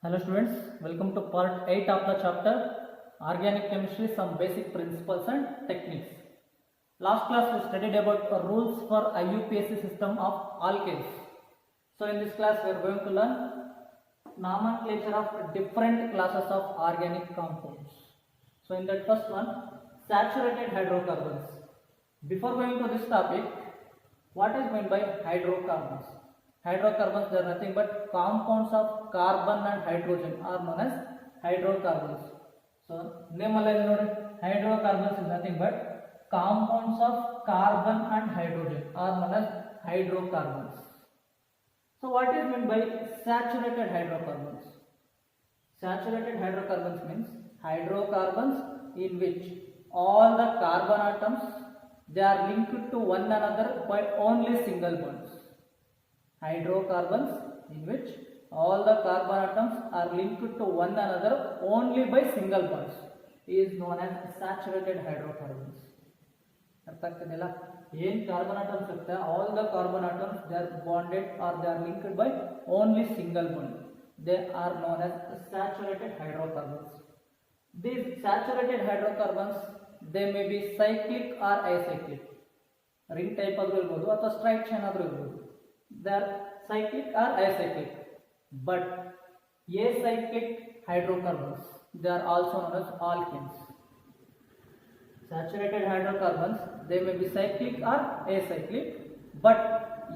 Hello students, welcome to part 8 of the chapter Organic Chemistry, some basic principles and techniques. Last class we studied about rules for IUPAC system of alkanes. So in this class we are going to learn nomenclature of different classes of organic compounds. So in that first one, saturated hydrocarbons. Before going to this topic, what is meant by hydrocarbons? Hydrocarbons, they are nothing but compounds of carbon and hydrogen are known as hydrocarbons. So name hydrocarbons is nothing but compounds of carbon and hydrogen are known as hydrocarbons. So what is meant by saturated hydrocarbons? Saturated hydrocarbons means hydrocarbons in which all the carbon atoms they are linked to one another by only single bonds. Hydrocarbons in which all the carbon atoms are linked to one another only by single bonds is known as saturated hydrocarbons. Any carbon atoms all the carbon atoms they are bonded or they are linked by only single bond. They are known as saturated hydrocarbons. These saturated hydrocarbons they may be cyclic or acyclic. Ring type or straight chain. They are cyclic or acyclic, but acyclic hydrocarbons they are also known as alkenes. Saturated hydrocarbons they may be cyclic or acyclic, but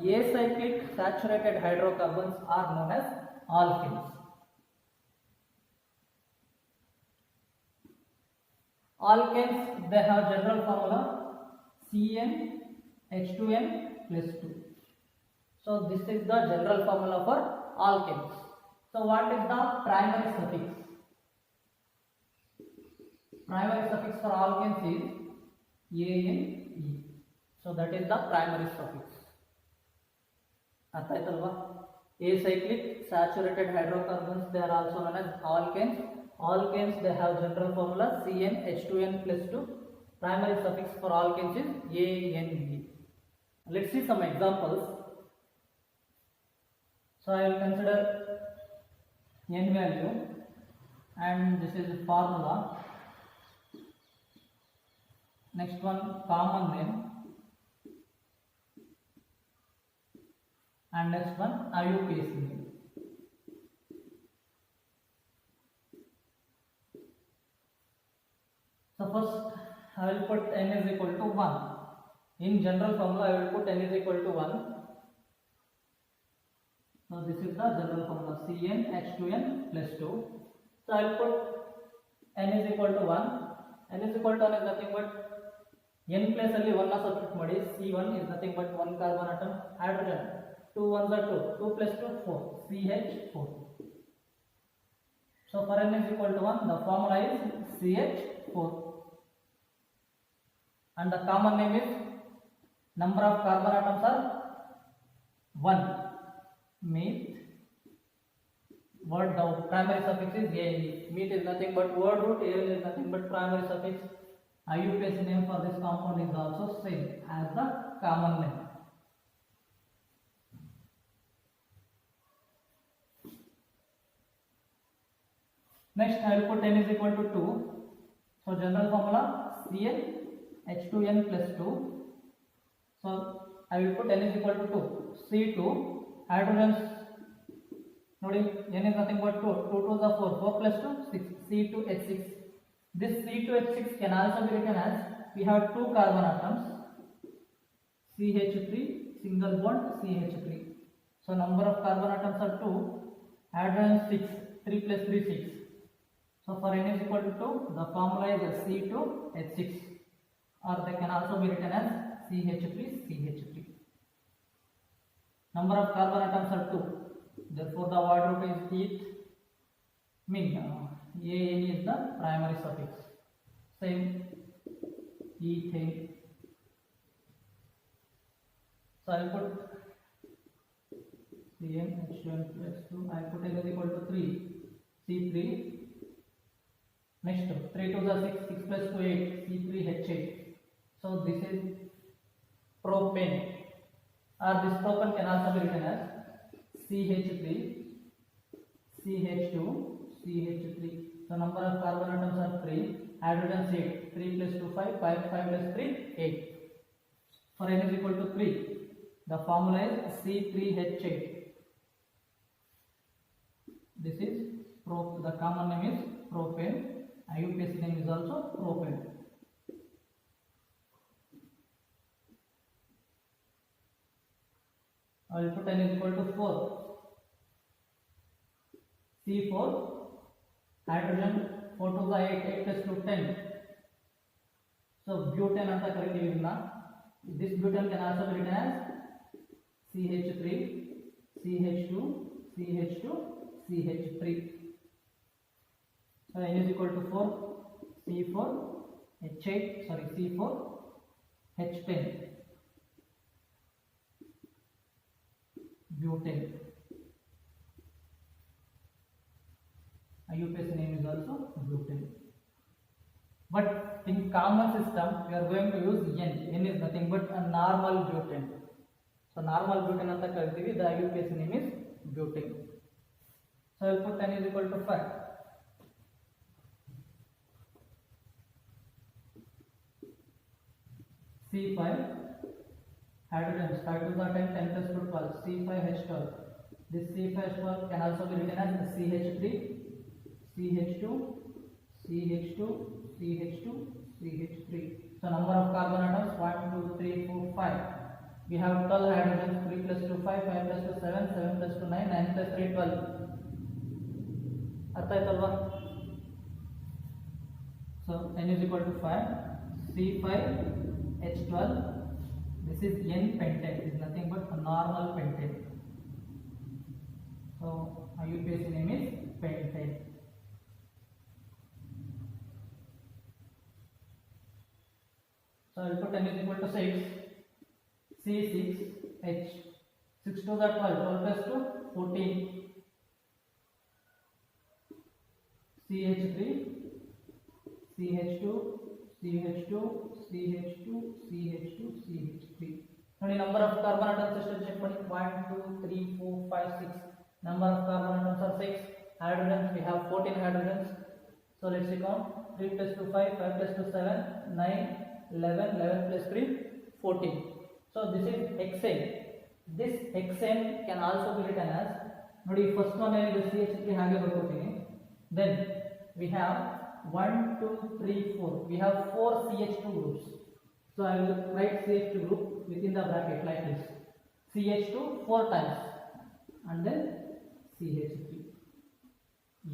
acyclic saturated hydrocarbons are known as alkenes. Alkenes they have general formula CnH2n plus 2. So this is the general formula for alkenes. So what is the primary suffix? Primary suffix for alkenes is ane. So that is the primary suffix. Acyclic saturated hydrocarbons they are also known as alkenes. Alkenes they have general formula CnH2n plus 2. Primary suffix for alkenes is ane. Let's see some examples. So I will consider n value and this is the formula. Next one common name and next one IUPAC name. So first I will put n is equal to 1. In general formula I will put n is equal to 1. So this is the general formula CnH2n plus 2. So I will put n is equal to 1. N is equal to 1 is nothing but n place only 1 substitute ಮಾಡಿ. C1 is nothing but 1 carbon atom hydrogen. 2 ones are 2. 2 plus 2 4 CH4. So for n is equal to 1 the formula is CH4 and the common name is number of carbon atoms are 1. Meet word the primary suffix is ane. Meet is nothing but word root, ane is nothing but primary suffix. IUPAC name for this compound is also same as the common name. Next I will put n is equal to 2. So general formula CnH2n plus 2. So I will put n is equal to 2. C2 hydrogens n is nothing but 2. 2 2s are 4. 4 plus 2 6. C2H6. This C2H6 can also be written as we have 2 carbon atoms CH3 single bond CH3. So number of carbon atoms are 2. Hydrogen 6. 3 plus 3 6. So for n is equal to 2 the formula is C2H6 or they can also be written as CH3 CH3. Number of carbon atoms are 2. Therefore, the word root is eth. Mean ane is the primary suffix. Same ethane. So I will put CnH2n plus 2. I will put n is equal to 3. C3. Next 3 2s are 6. 6 plus 2 8. C3H8. So this is propane. Or this propane can also be written as CH3 CH2, CH3. So number of carbon atoms are 3, hydrogens 8, 3 plus 2 5, 5 plus 3 8. For n is equal to 3, the formula is C3H8. This is the common name is propane. IUPAC name is also propane. I will put n is equal to 4. C4, hydrogen 4 to the 8, 8 plus 2 10. So butane anta karitivi idna. This butane can also be written as CH3, CH2, CH2, CH3. So n is equal to 4, C4 H8, sorry, C4 H10, butane. IUPAC name is also butane. But in common system we are going to use N. N is nothing but a normal butane. So normal butane anta karitivi, the IUPAC name is butane. So I will put n is equal to 5. C5, hydrogens 5 to the 10, 10 plus 2 12, C5H12. This C5H12 can also be written as CH3, CH2, CH2, CH2, CH3. So number of carbon atoms 1, 2, 3, 4, 5. We have 12 hydrogens, 3 plus 2 5, 5 plus 2 7, 7 plus 2 9, 9 plus 3 12. Earth आयतल्वा. So n is equal to 5, C5H12. This is N pentane. It is nothing but a normal pentane. So IUPAC name is pentane. So I will put n is equal to 6, C6H, 6 to the 12, 12 plus 2 14, CH3, CH2, CH2, CH2, CH2, CH3. Now the number of carbon atoms is check 1, 2, 3, 4, 5, 6. Number of carbon atoms are 6. Hydrogens, we have 14 hydrogens. So let's count. 3 plus 2 5, 5 plus 2 7, 9, 11, 11 plus 3 14. So this is hexane. This hexane can also be written as, ನೋಡಿ first one is CH3 ಹಾಗೆ ಬರ್ಕೊತೀನಿ. Then we have 1, 2, 3, 4. We have 4 CH2 groups. So I will write CH2 group within the bracket like this. CH2 4 times and then CH3.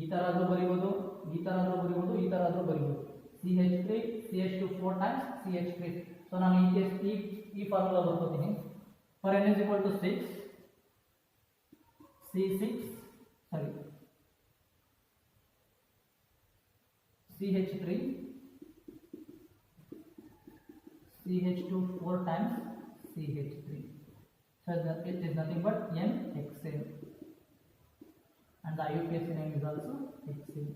ಈ ತರ ಆದ್ರೂ ಬರಿಬಹುದು, ಈ ತರ ಆದ್ರೂ ಬರಿಬಹುದು, ಈ ತರ ಆದ್ರೂ ಬರಿಬಹುದು. CH3, CH2 4 times CH3. So ನಾನು ಈ formula ಬರ್ಕೊತೀನಿ. For n is equal to 6, C6, sorry, CH3, CH2 4 times CH3. So it is nothing but N hexane, and the IUPAC name is also hexane.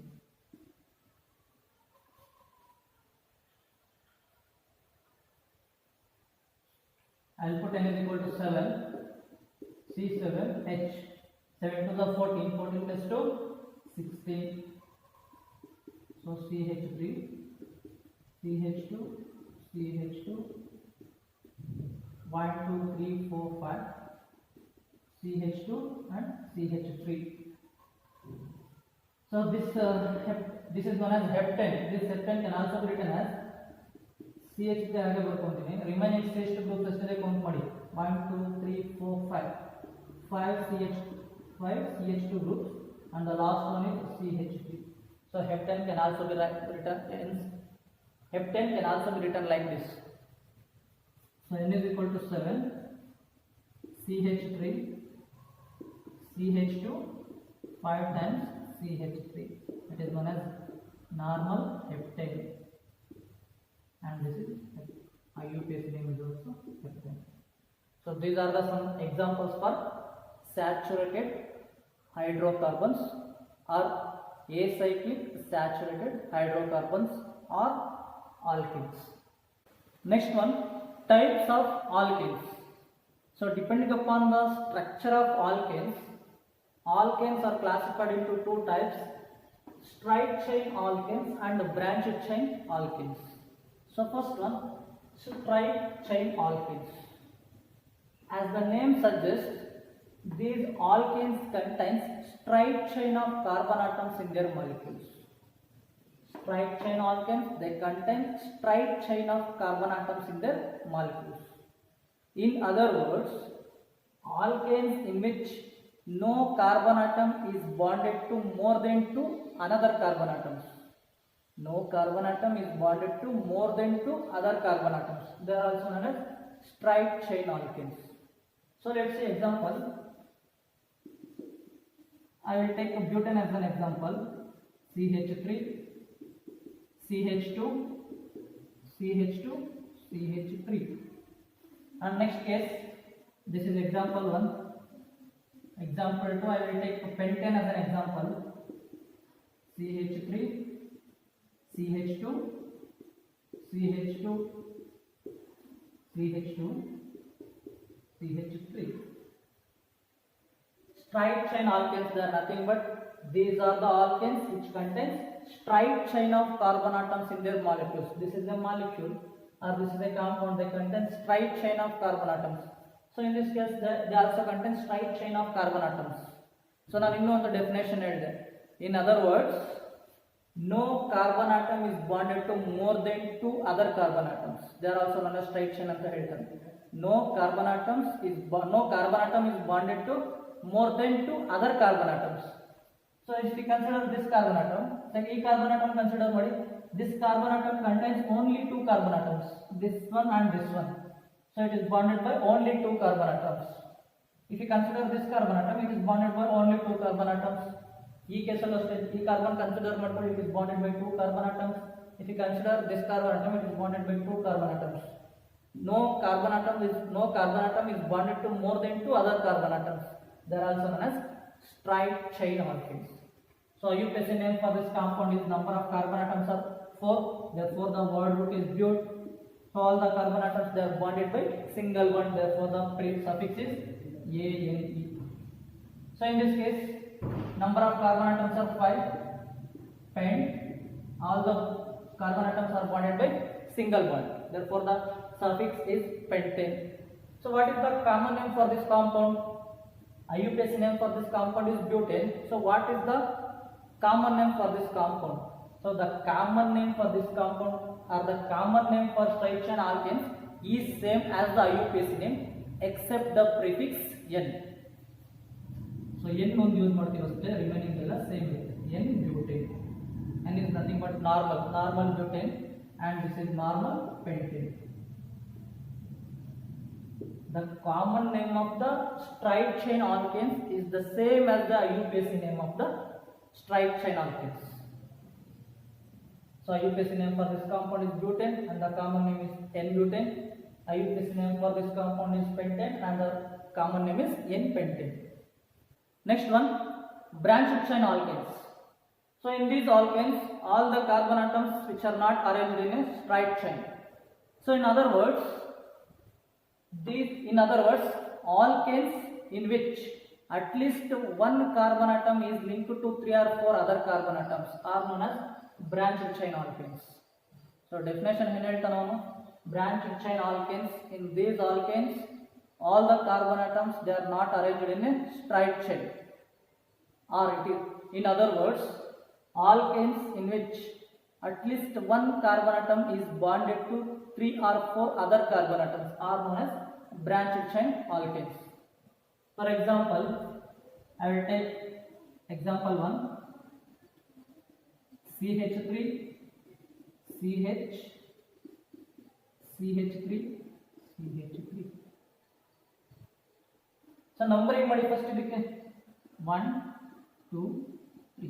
I will put n is equal to 7, C7H, 7 to the 14, 14 plus 2 16. So CH3, CH2, CH2, 1, 2, 3, 4, 5, CH2 and CH3. So this is known as heptane. This heptane can also be written as CH3 ಹಾಗೆ ಬರ್ಕೊಂತೀನಿ. Remaining CH2 group ಎಷ್ಟಿದೆ count ಮಾಡಿ. 1, 2, 3, 4, 5. 5 CH2 groups and the last one is CH3. So heptane can also be written like this. So n is equal to 7, CH3, CH2, 5 times CH3. It is known as normal heptane, and this is IUPAC name is also heptane. So these are the some examples for saturated hydrocarbons or acyclic saturated hydrocarbons or alkenes. Next one, types of alkenes. So depending upon the structure of alkenes, Alkanes are classified into two types: straight chain alkanes and branched chain alkanes. So first one, straight chain alkanes. As the name suggests, these alkanes contains straight chain of carbon atoms in their molecules. Straight chain alkanes, they contain straight chain of carbon atoms in their molecules. In other words, alkanes in which no carbon atom is bonded to more than two another carbon atoms. No carbon atom is bonded to more than two other carbon atoms. They are also known as straight chain alkanes. So let's see example. I will take butane as an example. CH3, CH2, CH2, CH3. And next case, this is example 1. Example 2, I will take pentane as an example. CH3, CH2, CH2, CH2, CH3. Straight chain alkanes, they are nothing but these are the alkanes which contains straight chain of carbon atoms in their molecules. This is a molecule or this is a compound, they contain straight chain of carbon atoms. So in this case they also contain straight chain of carbon atoms. So now in the definition ಹೇಳಿದೆ. In other words, no carbon atom is bonded to more than two other carbon atoms. They are also known as straight chain ಅಂತ ಹೇಳ್ತಾರೆ. No carbon atom is bonded to more than two other carbon atoms. So if we consider this carbon atom, then e carbon atom consider ಮಾಡಿ. This carbon atom contains only two carbon atoms, this one and this one. So it is bonded by only two carbon atoms. If you consider this carbon atom, it is bonded by only two carbon atoms. E case allo e carbon consider ಮಾಡ್ಕೊಳ್ಳಿ, it is bonded by two carbon atoms. If you consider this carbon atom, it is bonded by two carbon atoms. No carbon atom is bonded to more than two other carbon atoms. They are also known as straight chain alkanes. So IUPAC name for this compound is number of carbon atoms are 4. Therefore the word root is but. So all the carbon atoms, they are bonded by single bond. Therefore the suffix is Ane. So in this case, number of carbon atoms are 5. Pent. All the carbon atoms are bonded by single bond. Therefore the suffix is pentane. So what is the common name for this compound? IUPAC name for this compound is butane. So what is the common name for this compound? So the common name for this compound or the common name for straight chain alkanes is same as the IUPAC name except the prefix N. So N ಒಂದು use ಮಾಡ್ತೀವಿ ಅಷ್ಟೇ, remaining ಎಲ್ಲ same ಇದೆ. N butane. N is nothing but normal butane and this is normal pentane. The common name of the straight chain alkanes is the same as the IUPAC name of the straight chain alkanes. So IUPAC name for this compound is butane and the common name is N-butane. IUPAC name for this compound is pentane and the common name is N-pentane. Next one, branched chain alkanes. So in these alkanes, all the carbon atoms which are not arranged in a straight chain. So in other words, alkanes in which at least one carbon atom is linked to 3 or 4 other carbon atoms are known as branched chain alkanes. So definition ಏನು ಹೇಳ್ತಾನೆ ಅವನು? Branched chain alkanes, in these alkanes all the carbon atoms, they are not arranged in a straight chain, or it is, in other words, alkanes in which at least one carbon atom is bonded to 3 or 4 other carbon atoms are known as branched chain alkanes. For example, I will take example 1, CH3, CH, CH3, CH3. So numbering ಮಾಡಿ first ಇದಕ್ಕೆ 1, 2, 3.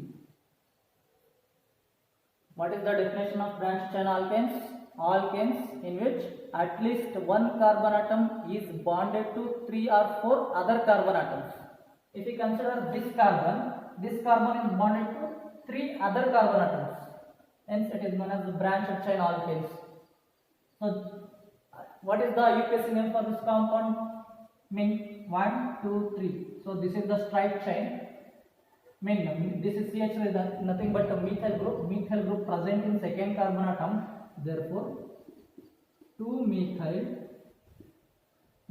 What is the definition of branched chain alkanes? Alkanes in which at least one carbon atom is bonded to 3 or 4 other carbon atoms. If we consider this carbon is bonded to 3 other carbon atoms. Hence it is known as the branched chain alkanes. So what is the IUPAC name for this compound? Mean 1, 2, 3. So this is the straight chain Mean this is CH is nothing but a methyl group present in second carbon atom. Therefore 2 methyl,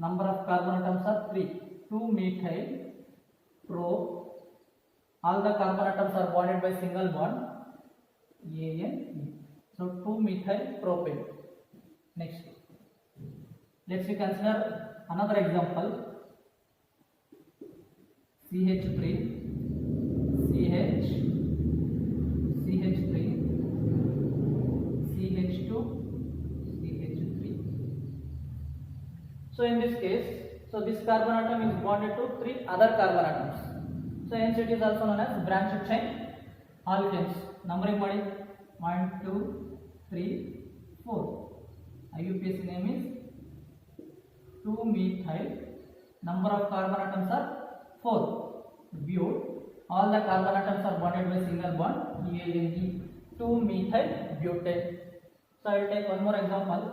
number of carbon atoms are 3. 2 methyl pro, all the carbon atoms are bonded by single bond ANE. So 2 methyl propane. Next, let's we consider another example. CH3 CH CH3 CH2 CH3. So in this case, so this carbon atom is bonded to 3 other carbon atoms. So hence it is also known as branched chain alkanes. Numbering body 1 2 3 4. IUPAC name is 2 methyl. Number of carbon atoms are 4. Bute. All the carbon atoms are bonded by single bond EANE. 2 methyl butane. So I will take one more example.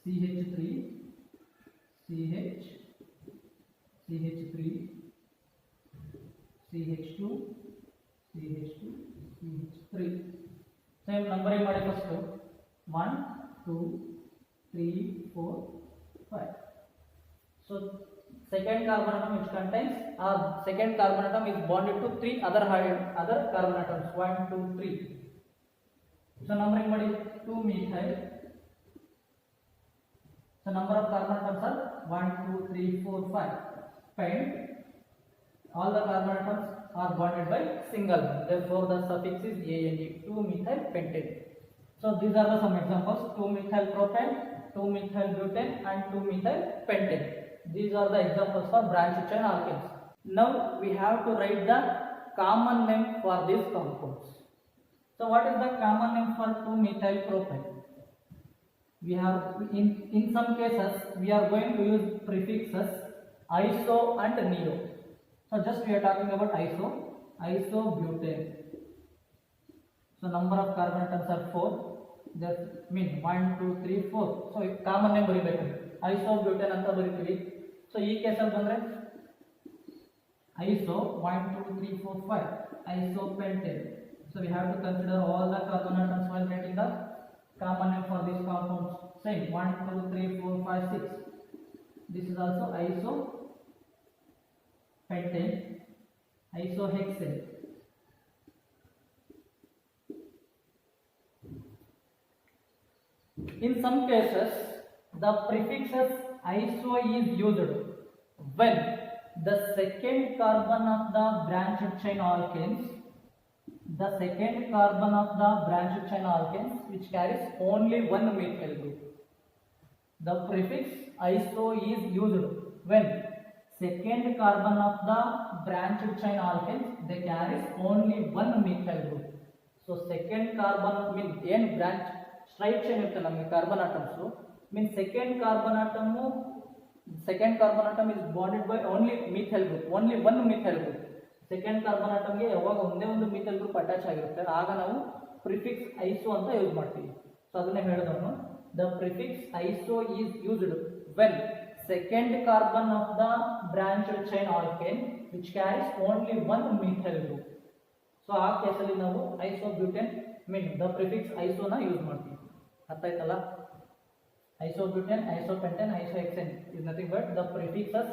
CH3 CH CH3 CH2 CH2 CH3. Same numbering ಮಾಡಿ first 1 2 3 4 5. So second carbon atom which contains second carbon atom is bonded to 3 other carbon atoms 1 2 3. So numbering ಮಾಡಿ 2 methyl. So number of carbon atoms are 1 2 3 4 5. Pent. All the carbon atoms are bonded by single bond. Therefore the suffix is ANE. 2 methyl pentane. So these are the some examples: 2 methyl propane, 2 methyl butane, and 2 methyl pentane. These are the examples for branched chain alkanes. Now we have to write the common name for these compounds. So what is the common name for 2 methyl propane? We have in some cases we are going to use prefixes iso and neo. So just we are talking about isobutane. So number of carbon atoms are 4. That mean 1 2 3 4. So common name ಬರಿಬೇಕು. isobutane ಅಂತ ಬರಿತೀವಿ. So ಈ case ಅಲ್ಲಿ ಬಂದ್ರೆ iso 1 2 3 4 5 isopentane. So we have to consider all the carbon atoms while writing the common name for these compounds. Same 1 2 3 4 5 6. This is also isopentane, isohexane. In some cases, the prefixes iso is used when the second carbon of the branched chain alkanes, which carries only one methyl group. The prefix iso is used when second carbon of the branched chain alkanes, they carries only one methyl group. So second carbon means n branch straight chain irthe namge carbon atoms means second carbon atom is bonded by only methyl group, only one methyl group. Second carbon atom ಗೆ ಯಾವಾಗ ಒಂದೇ ಒಂದು methyl group attach ಆಗಿರುತ್ತೆ ಆಗ ನಾವು prefix iso ಅಂತ use ಮಾಡ್ತೀವಿ. So ಅದನ್ನೇ ಹೇಳಿದವನು, the prefix iso is used when second carbon of the branched chain alkane which carries only one methyl group. So ಆ ಕೇಸಲ್ಲಿ ನಾವು isobutane mean the prefix iso ನ ಯೂಸ್ ಮಾಡ್ತೀವಿ. ಅರ್ಥ ಆಯ್ತಲ್ಲ? Isobutane, isopentane, isohexane is nothing but the prefixes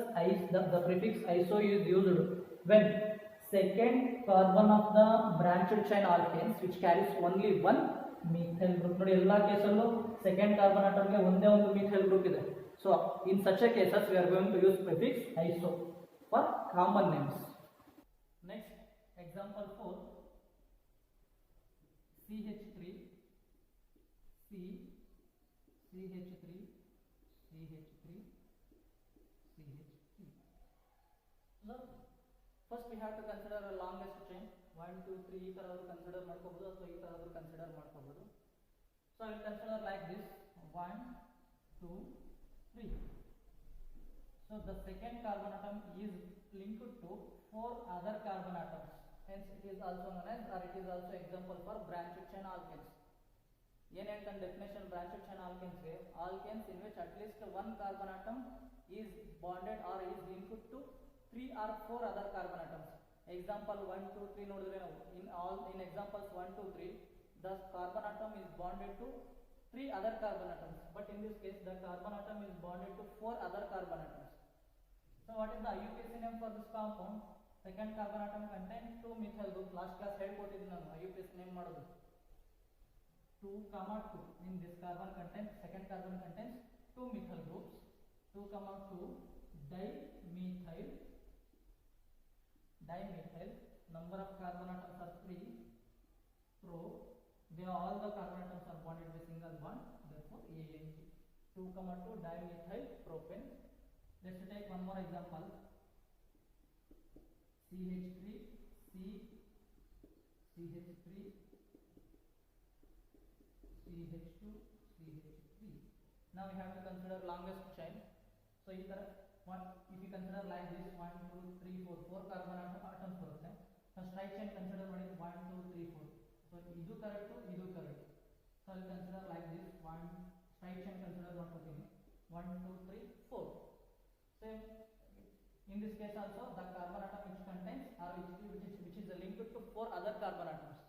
the prefix iso is used when second carbon of the branched chain alkanes which carries only one methyl group. ನೋಡಿ ಎಲ್ಲಾ ಕೇಸಲ್ಲೂ second carbon atom ಗೆ ಒಂದೇ ಒಂದು methyl group ಇದೆ. So in such a cases we are going to use prefix iso for common names. Next example 4, CH3 C CH3 CH3 CH3. So first we have to consider a longest chain 1 2 3 ಈ ತರದ್ದು consider ಮಾಡ್ಕೋಬಹುದು ಅಥವಾ ಈ ತರದ್ದು consider ಮಾಡ್ಕೋಬಹುದು. So I will consider like this 1 2 3. So the second carbon atom is linked to 4 other carbon atoms. Hence it is also known as, or it is also example for branched chain alkanes. ಏನ್ ಹೇಳ್ತಾನೆ definition branched chain ಆಲ್ಕೇನ್ಸ್ಗೆ alkanes in which at least one carbon atom is bonded or is linked to 3 or 4 other carbon atoms. Example 1 2 3 ನೋಡಿದ್ರೆ ನಾವು in examples 1 2 3 the carbon atom is bonded to 3 other carbon atoms, but in this case the carbon atom is bonded to 4 other carbon atoms. So what is the IUPAC name for this compound? Second carbon atom contains 2 methyl groups. Last class ಹೇಳ್ಕೊಟ್ಟಿದ್ದೀನಿ ನಾನು IUPAC name ಮಾಡೋದು 2, 2. In this carbon contains, second carbon contains 2 methyl groups. 2, 2 dimethyl. Number of carbon atoms are 3. Pro. They are all the carbon atoms are bonded by single bond. Therefore, ANG. 2, 2 dimethyl propane. Let's take one more example. CH3 C CH3 CH2 CH3. Now we have to consider longest chain. So either one, if you consider like this 1 2 3 4 carbon atoms ಬರುತ್ತೆ. So straight chain consider ಮಾಡಿ 1 2 3 4. So ಇದು correct ಇದು correct. So I consider like this 1 straight chain consider ಮಾಡ್ಕೊತೀನಿ 1 2 3 4. Same in this case also the carbon atom which contains or which is linked to 4 other carbon atoms.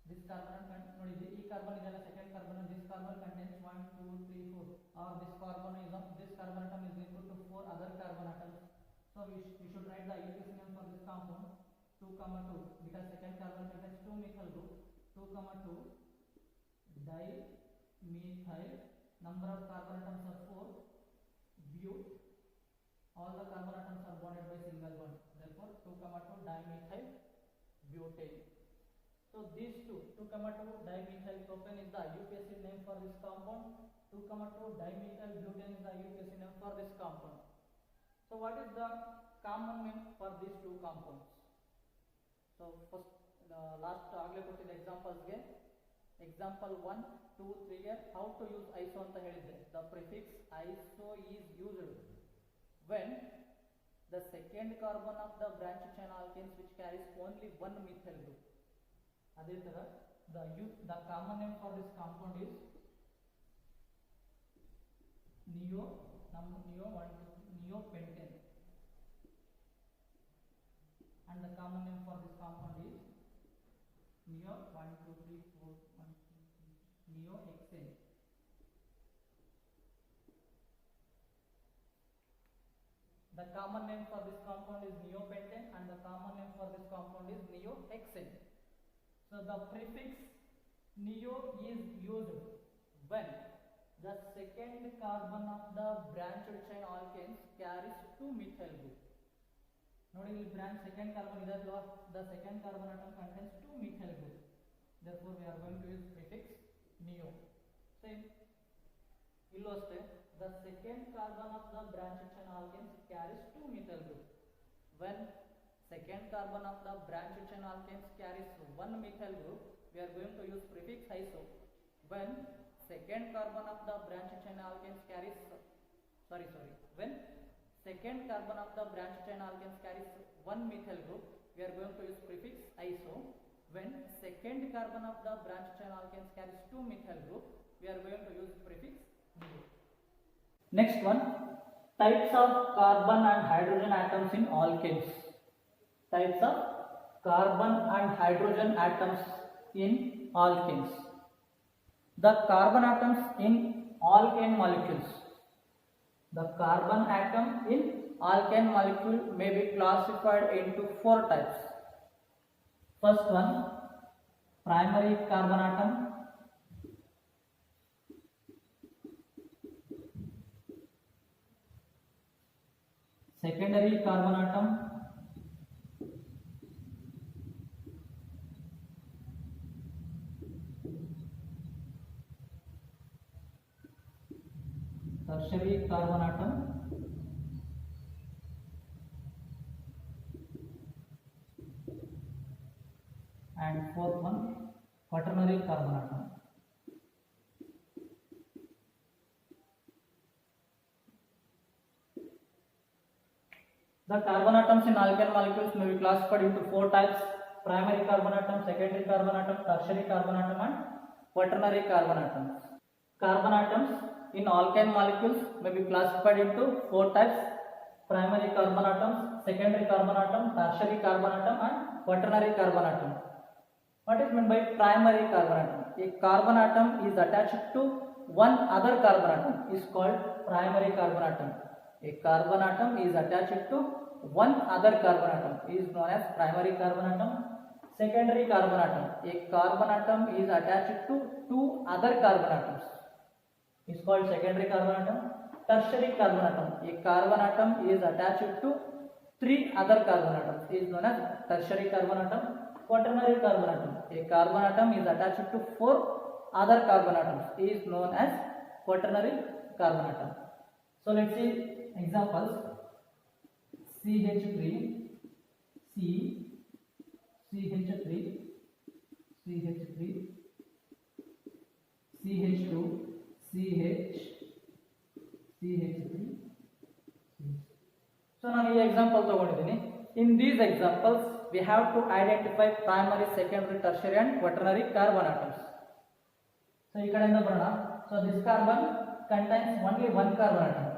This carbon atom ನೋಡಿ ಈ carbon ಇದೆಲ್ಲ second carbon, this carbon contains 1 2 3 4 or this carbon atom is linked to 4 other carbon atoms. So we should write the IUPAC name for this compound 2, 2 because second carbon contains 2 methyl group. 2, 2 dimethyl. Number of carbon atoms are 4. But all the carbon atoms are bonded by single bond. Therefore 2, 2 dimethyl butane. So these two 2, 2 dimethyl propane is the IUPAC name for this compound. 2, 2 dimethyl butane is the IUPAC name for this compound. So what is the common name for these two compounds? So first last ಆಗಲೇ ಕೊಟ್ಟಿದ್ದ ಎಕ್ಸಾಂಪಲ್ಸ್ಗೆ example 1 2 3 ಗೆ how to use iso ಅಂತ ಹೇಳಿದ್ದೆ. The prefix iso is used when the second carbon of the branched chain alkanes which carries only one methyl group. ಅದೇ ತರ the common name for this compound is neopentane, and the common name for this compound is neohexane. The common name for this compound is neopentane and the common name for this compound is neohexane. So the prefix neo is used when the second carbon of the branched chain alkanes carries 2 methyl group. ನೋಡಿ ಇಲ್ಲಿ branch second carbon ಇದೆ ಅಲ್ವಾ, the second carbon atom contains 2 methyl group. Therefore we are going to use prefix neo. Same ಇಲ್ಲೂ ಅಷ್ಟೇ, the second carbon of the branched chain alkanes carries 2 methyl group. When second carbon of the branched chain alkanes carries 1 methyl group, we are going to use prefix iso. When second carbon of the branched chain alkanes carries when second carbon of the branched chain alkanes carries 1 methyl group, we are going to use prefix iso. When second carbon of the branched chain alkanes carries 2 methyl group, we are going to use prefix neo. Next one, types of carbon and hydrogen atoms in alkanes. Types of carbon and hydrogen atoms in alkanes. The carbon atoms in alkane molecules. The carbon atom in alkane molecule may be classified into 4 types. First one, primary carbon atom. Secondary carbon atom. Tertiary carbon atom. And fourth one, quaternary carbon atom. The carbon atoms in alkane molecules may be classified into 4 types: primary carbon atom, secondary carbon atom, tertiary carbon atom, and quaternary carbon atoms. Carbon atoms in alkyne molecules may be classified into four types: primary carbon atoms, secondary carbon atom, tertiary carbon atom, and quaternary carbon atom. What is meant by primary carbon atom? A carbon atom is attached to one other carbon atom is called primary carbon atom. A carbon atom is attached to one other carbon atom is known as primary carbon atom. Secondary carbon atom. A carbon atom is attached to two other carbon atoms is called secondary carbon atom. Tertiary carbon atom. A carbon atom is attached to three other carbon atoms is known as tertiary carbon atom. Quaternary carbon atom. A carbon atom is attached to four other carbon atoms is known as quaternary carbon atom. So let's see examples. CH3, C, CH3, CH3, CH2, CH, CH3. So now ಈ example ತಗೊಂಡಿದ್ದೀನಿ. In these examples we have to identify primary, secondary, tertiary and quaternary carbon atoms. So ಈ ಕಡೆಯಿಂದ ಬರೋಣ. So this carbon contains only one carbon atom.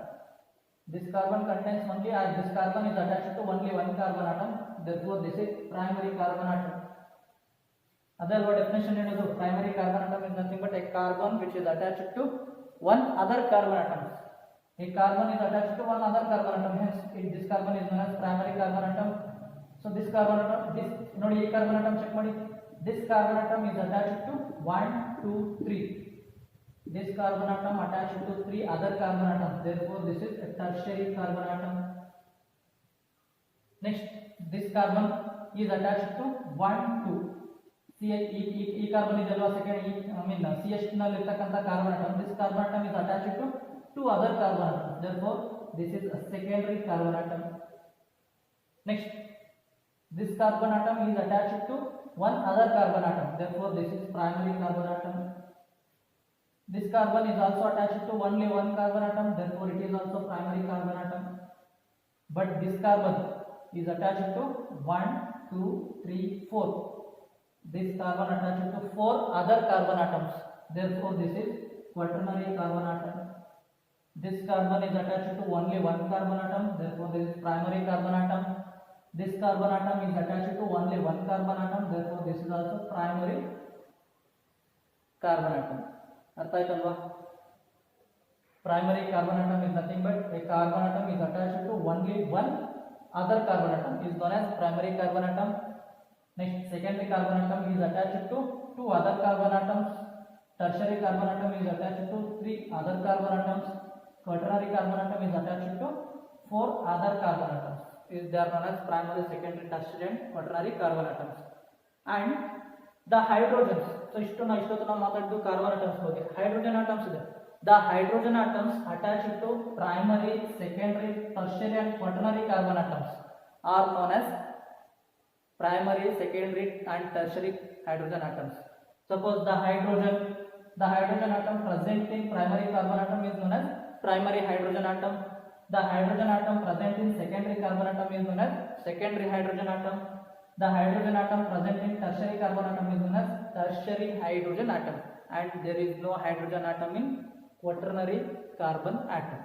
This carbon contains only, as this carbon is attached to only one carbon atom, therefore this is primary carbon atom. Other definition is primary carbon atom is nothing but a carbon which is attached to one other carbon atom. A carbon is attached to one other carbon atom, hence this carbon is known as primary carbon atom. So this carbon atom, this nodi ee carbon atom check ಮಾಡಿ. This carbon atom is attached to 1, 2, 3. This carbon atom attached to three other carbon atoms, therefore this is a tertiary carbon atom. Next, this carbon is attached to 1, 2. CH, e carbon is alwa second, CH ನಲ್ಲಿ ಇರತಕ್ಕಂತ carbon atom. This carbon atom is attached to two other carbon atoms, therefore this is a secondary carbon atom. Next, this carbon atom is attached to one other carbon atom, therefore this is primary carbon atom. This carbon is also attached to only one carbon atom, therefore it is also primary carbon atom. But this carbon is attached to 1, 2, 3, 4. This carbon attached to four other carbon atoms, therefore this is quaternary carbon atom. This carbon is attached to only one carbon atom, therefore this is primary carbon atom. This carbon atom is attached to only one carbon atom, therefore this is also primary carbon atom. ಅರ್ಥ ಆಯ್ತಲ್ವಾ? Primary carbon atom is nothing but a carbon atom is attached to only one other carbon atom is known as primary carbon atom. Next, secondary carbon atom is attached to two other carbon atoms. Tertiary carbon atom is attached to three other carbon atoms. Quaternary carbon atom is attached to four other carbon atoms. They are known as primary, secondary, tertiary and quaternary carbon atoms. And the hydrogens, so ಇಷ್ಟೊತ್ತು ನಾವು ಮಾತಾಡಿದ್ದು carbon atoms ಬಗ್ಗೆ. Hydrogen atoms ಇದೆ. The hydrogen atoms attached to primary, secondary, tertiary and quaternary carbon atoms are known as primary, secondary and tertiary hydrogen atoms. Suppose the hydrogen atom present in primary carbon atom is known as primary hydrogen atom. The hydrogen atom present in secondary carbon atom is known as secondary hydrogen atom. The hydrogen atom present in tertiary carbon atom is known as tertiary hydrogen atom. And there is no hydrogen atom in quaternary carbon atom.